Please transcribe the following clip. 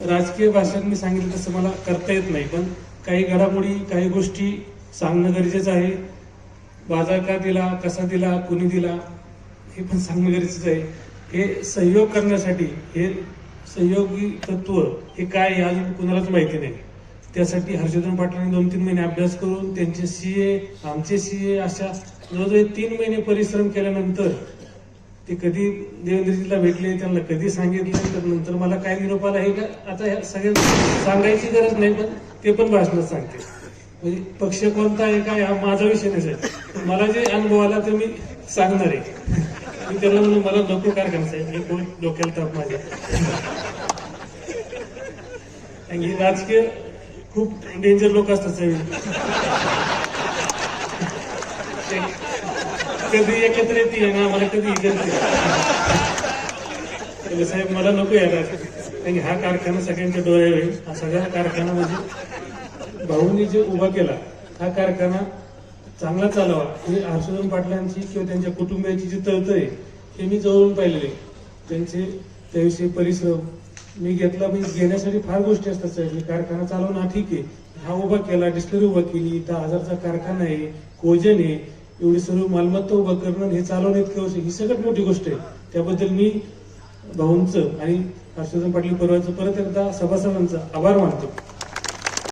राजकीय भाषण मी सांगितलं तसं मला करता येत नाही, पण काही घडामोडी काही गोष्टी सांगणं गरजेचं आहे. बाजार का दिला, कसा दिला, कुणी दिला हे पण सांगणं गरजेचं आहे. हे सहयोग करण्यासाठी हे सहयोगी तत्व हे काय हे अजून कुणालाच माहिती नाही. त्यासाठी हर्षवर्धन पाटलांनी 2-3 महिने अभ्यास करून त्यांचे सीए आमचे सीए अशा जवळजवळ 3 महिने परिश्रम केल्यानंतर ते कधी देवेंद्रजीला भेटले, त्यांना कधी सांगितलं, तर नंतर मला काय निरोप आला हे आता ह्या सगळ्या सांगायची गरज नाही, पण ते पण भाषणात सांगते. म्हणजे पक्ष कोणता आहे काय हा माझा विषय नाही साहेब, मला जे अनुभव आला ते मी सांगणार आहे. मी त्यांना म्हणून मला नको कारखाना साहेब, हे कोण डोक्याला ताप माझ्या. आणि राजकीय खूप डेंजर लोक असतात साहेब, कधी एकत्र येते ना मला कधी करते साहेब, मला नको यायला. आणि हा कारखाना सगळ्यांच्या डोळ्यावर येईल. हा सगळा कारखाना म्हणजे भाऊंनी जे उभा केला हा कारखाना चांगला चालावा हे हर्षवर्धन पाटलांची किंवा त्यांच्या कुटुंबियाची जी तळतळ आहे हे मी जवळून पाहिलेले. त्यांचे त्याविषयी परिश्रम मी घेतला. मी घेण्यासाठी फार गोष्टी असतात साहेब. मी कारखाना चालवणं ठीक आहे, हा उभा केला, डिस्टरी उभा केली, 10,000चा कारखाना आहे, कोजन आहे, एवढी सर्व मालमत्ता उभं करणं हे चालवणं इतकं वर्ष ही सगळ्यात मोठी गोष्ट आहे. त्याबद्दल मी भाऊंचं आणि हर्षवर्धन पाटील परिवाराचं परत एकदा सभासदांचा आभार मानतो.